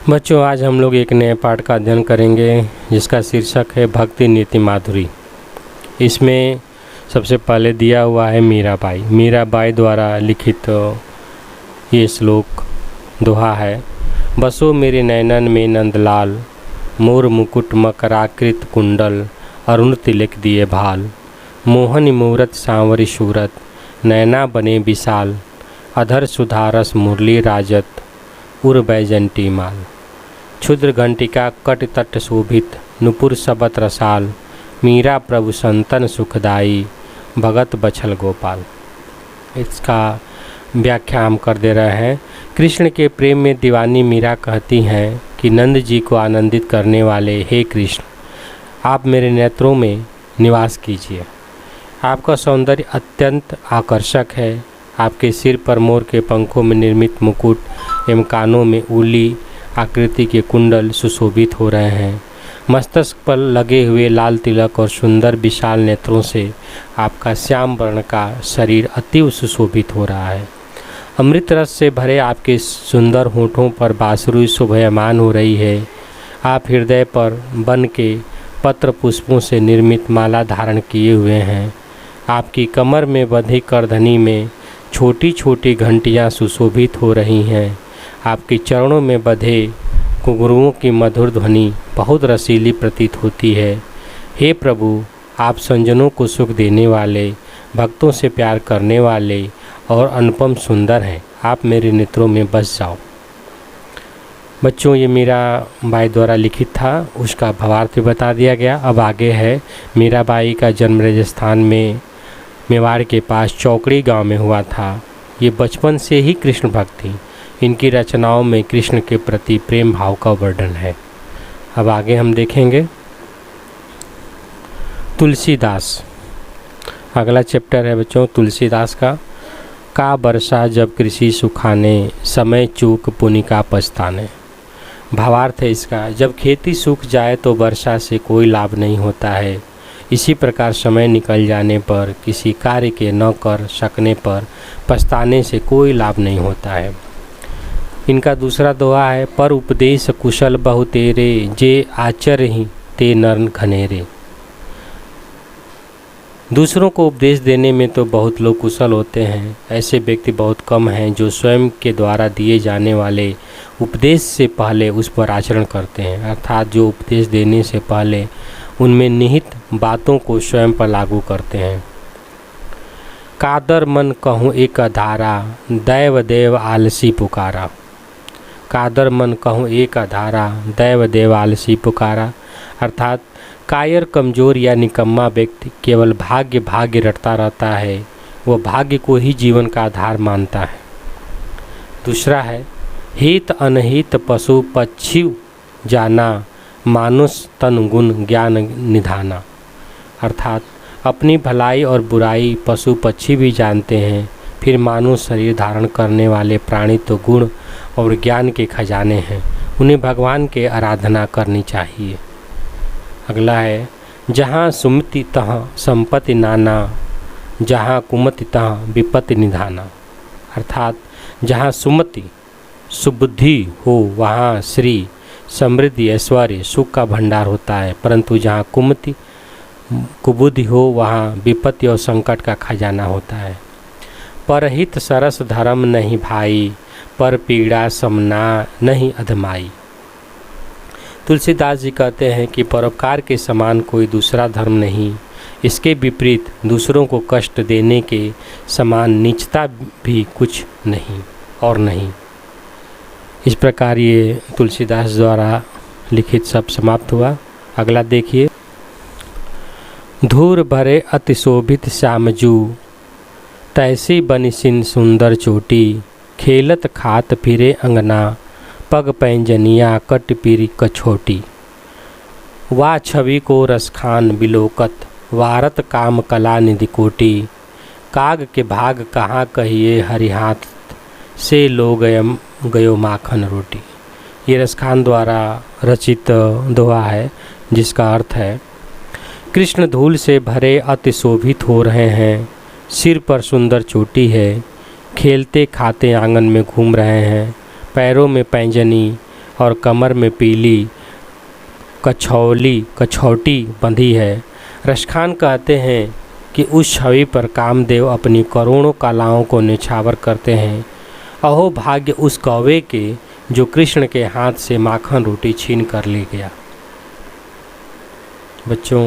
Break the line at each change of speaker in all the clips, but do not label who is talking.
बच्चों, आज हम लोग एक नए पाठ का अध्ययन करेंगे जिसका शीर्षक है भक्ति नीति माधुरी। इसमें सबसे पहले दिया हुआ है मीराबाई द्वारा लिखित ये श्लोक दोहा है। बसो मेरे नैनन में नंदलाल, मोर मुकुट मकराकृत कुंडल, अरुण तिलक दिए भाल, मोहन मूरत सांवरी सूरत, नैना बने विशाल, अधर सुधारस मुरली राजत, उर बैजंती माल, क्षुद्र घंटिका कट तट शोभित, नुपुर सबत रसाल, मीरा प्रभु संतन सुखदाई, भगत बछल गोपाल। इसका व्याख्या हम कर दे रहे हैं। कृष्ण के प्रेम में दीवानी मीरा कहती हैं कि नंद जी को आनंदित करने वाले हे कृष्ण, आप मेरे नेत्रों में निवास कीजिए। आपका सौंदर्य अत्यंत आकर्षक है। आपके सिर पर मोर के पंखों में निर्मित मुकुट एवं कानों में ऊली आकृति के कुंडल सुशोभित हो रहे हैं। मस्तक पर लगे हुए लाल तिलक और सुंदर विशाल नेत्रों से आपका श्याम वर्ण का शरीर अति सुशोभित हो रहा है। अमृत रस से भरे आपके सुंदर होठों पर बांसुरी शोभायमान हो रही है। आप हृदय पर बन के पत्र पुष्पों से निर्मित माला धारण किए हुए हैं। आपकी कमर में बंधी करधनी में छोटी छोटी घंटियां सुशोभित हो रही हैं। आपके चरणों में बंधे घुंघरुओं की मधुर ध्वनि बहुत रसीली प्रतीत होती है। हे प्रभु, आप संजनों को सुख देने वाले, भक्तों से प्यार करने वाले और अनुपम सुंदर हैं। आप मेरे नेत्रों में बस जाओ। बच्चों, ये मीराबाई द्वारा लिखित था, उसका भावार्थ बता दिया गया। अब आगे है। मीराबाई का जन्म राजस्थान में मेवाड़ के पास चौकड़ी गांव में हुआ था। ये बचपन से ही कृष्ण भक्त थी। इनकी रचनाओं में कृष्ण के प्रति प्रेम भाव का वर्णन है। अब आगे हम देखेंगे तुलसीदास। अगला चैप्टर है बच्चों तुलसीदास का बरसा जब कृषि सुखाने, समय चूक पुनि का पछताने। भावार्थ है इसका, जब खेती सूख जाए तो वर्षा से कोई लाभ नहीं होता है। इसी प्रकार समय निकल जाने पर, किसी कार्य के न कर सकने पर पछताने से कोई लाभ नहीं होता है। इनका दूसरा दोहा है, पर उपदेश कुशल बहु तेरे, जे आचर ही ते नर घनेरे। दूसरों को उपदेश देने में तो बहुत लोग कुशल होते हैं, ऐसे व्यक्ति बहुत कम हैं जो स्वयं के द्वारा दिए जाने वाले उपदेश से पहले उस पर आचरण करते हैं, अर्थात जो उपदेश देने से पहले उनमें निहित बातों को स्वयं पर लागू करते हैं। कादर मन कहूँ एक धारा, दैव देव आलसी पुकारा। कादर मन कहूँ एक धारा, दैव देव आलसी पुकारा, अर्थात कायर, कमज़ोर या निकम्मा व्यक्ति केवल भाग्य रटता रहता है। वह भाग्य को ही जीवन का आधार मानता है। दूसरा है, हित अनहित पशु पक्षी जाना, मानुष तन गुण ज्ञान निधाना, अर्थात अपनी भलाई और बुराई पशु पक्षी भी जानते हैं, फिर मानव शरीर धारण करने वाले प्राणी तो गुण और ज्ञान के खजाने हैं, उन्हें भगवान के आराधना करनी चाहिए। अगला है, जहाँ सुमति तहाँ संपत्ति नाना, जहाँ कुमति तहाँ विपत्ति निधाना, अर्थात जहाँ सुमति सुबुद्धि हो वहाँ श्री समृद्धि ऐश्वर्य सुख का भंडार होता है, परंतु जहाँ कुबुद्धि हो वहाँ विपत्ति और संकट का खजाना होता है। परहित सरस धर्म नहीं भाई, पर पीड़ा समना नहीं अधमाई। तुलसीदास जी कहते हैं कि परोपकार के समान कोई दूसरा धर्म नहीं, इसके विपरीत दूसरों को कष्ट देने के समान नीचता भी कुछ नहीं और नहीं। इस प्रकार ये तुलसीदास द्वारा लिखित सब समाप्त हुआ। अगला देखिए, धूर भरे अति शोभित श्यामजू, तैसी बनिसिन सुंदर चोटी, खेलत खात फिरे अंगना, पग पैंजनिया कट पीरी कछोटी। वा छवि को रसखान बिलोकत, वारत काम कला निधि कोटी, काग के भाग कहाँ कहिए हरिहाथ, से लो गयो माखन रोटी। ये रसखान द्वारा रचित दोहा है जिसका अर्थ है, कृष्ण धूल से भरे अति शोभित हो रहे हैं, सिर पर सुंदर चोटी है, खेलते खाते आंगन में घूम रहे हैं, पैरों में पैंजनी और कमर में पीली कछौटी बंधी है। रसखान कहते हैं कि उस छवि पर कामदेव अपनी करोड़ों कलाओं को निछावर करते हैं। अहो भाग्य उस कौवे के जो कृष्ण के हाथ से माखन रोटी छीन कर ले गया। बच्चों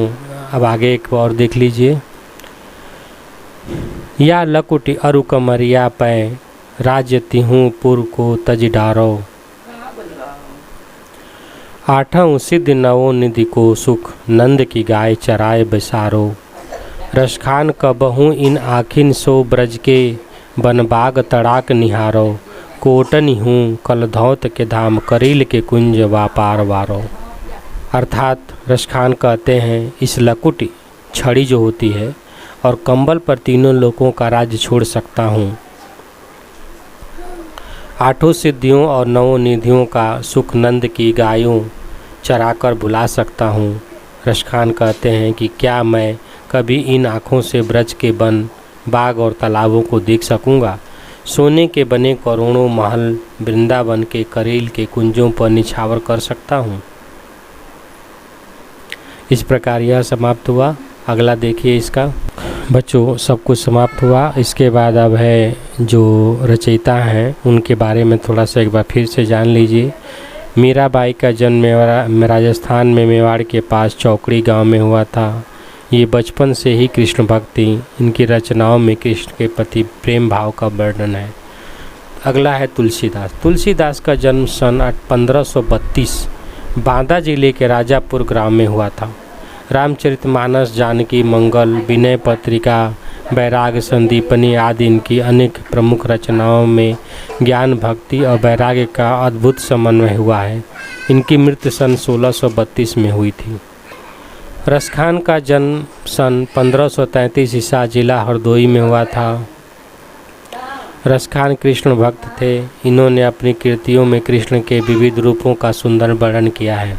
अब आगे एक और देख लीजिए। या लकुटी अरु कमरिया पै राज्यति हूँ पुर को तज डारो। आठों सिद्ध नवो निधि को सुख नंद की गाय चराए बसारो। रसखान कबहूँ इन आखिन सो ब्रज के बनबाग तड़ाक निहारो। कोटनी हूँ कलधौत के धाम करील के कुंज व्यापार वारो। अर्थात रसखान कहते हैं इस लकुटी छड़ी जो होती है और कंबल पर तीनों लोगों का राज्य छोड़ सकता हूँ। आठों सिद्धियों और नवों निधियों का सुख नंद की गायों चराकर भुला सकता हूँ। रसखान कहते हैं कि क्या मैं कभी इन आँखों से ब्रज के वन बाग और तालाबों को देख सकूँगा। सोने के बने करोड़ों महल वृंदावन के करील के कुंजों पर निछावर कर सकता हूँ। इस प्रकार यह समाप्त हुआ। अगला देखिए इसका। बच्चों सब कुछ समाप्त हुआ। इसके बाद अब है जो रचयिता हैं उनके बारे में थोड़ा सा एक बार फिर से जान लीजिए। मीराबाई का जन्म राजस्थान में मेवाड़ के पास चौकड़ी गांव में हुआ था। ये बचपन से ही कृष्ण भक्ति, इनकी रचनाओं में कृष्ण के प्रति प्रेम भाव का वर्णन है। अगला है तुलसीदास। तुलसीदास का जन्म सन 1532 बांदा जिले के राजापुर ग्राम में हुआ था। रामचरितमानस, जानकी मंगल, विनय पत्रिका, वैराग्य संदीपनी आदि इनकी अनेक प्रमुख रचनाओं में ज्ञान, भक्ति और वैराग्य का अद्भुत समन्वय हुआ है। इनकी मृत्यु सन 1632 में हुई थी। रसखान का जन्म सन 1533 ईसा जिला हरदोई में हुआ था। रसखान कृष्ण भक्त थे। इन्होंने अपनी कृतियों में कृष्ण के विविध रूपों का सुंदर वर्णन किया है।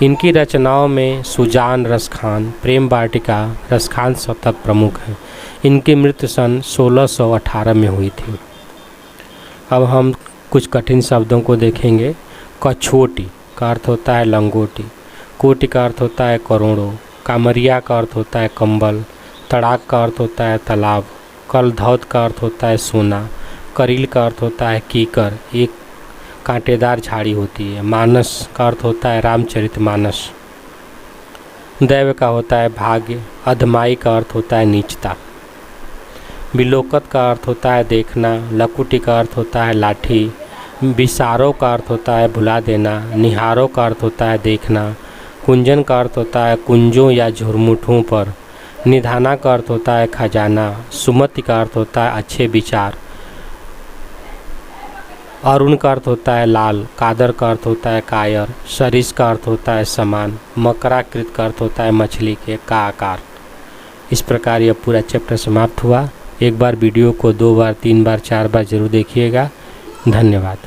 इनकी रचनाओं में सुजान रसखान, प्रेम वाटिका, रसखान शतक प्रमुख हैं। इनकी मृत्यु सन 1618 में हुई थी। अब हम कुछ कठिन शब्दों को देखेंगे। कछोटी का अर्थ होता है लंगोटी। कोटि का अर्थ होता है करोड़ों। कामरिया का अर्थ होता है कंबल। तड़ाक का अर्थ होता है तालाब। कलधौत का अर्थ होता है सोना। करील का अर्थ होता है कीकर, एक कांटेदार झाड़ी होती है। मानस का अर्थ होता है रामचरितमानस। दैव का होता है भाग्य। अधमाई का अर्थ होता है नीचता। बिलोकत का अर्थ होता है देखना। लकुटी का अर्थ होता है लाठी। बिसारो का अर्थ होता है भुला देना। निहारो का अर्थ होता है देखना। कुंजन का अर्थ होता है कुंजों या झुरमुठों पर। निधाना का अर्थ होता है खजाना। सुमति का अर्थ होता है अच्छे विचार। अरुण का अर्थ होता है लाल। कादर का अर्थ होता है कायर। सरिस का अर्थ होता है समान। मकराकृत का अर्थ होता है मछली के का आकार। इस प्रकार यह पूरा चैप्टर समाप्त हुआ। एक बार वीडियो को 2 बार 3 बार 4 बार जरूर देखिएगा। धन्यवाद।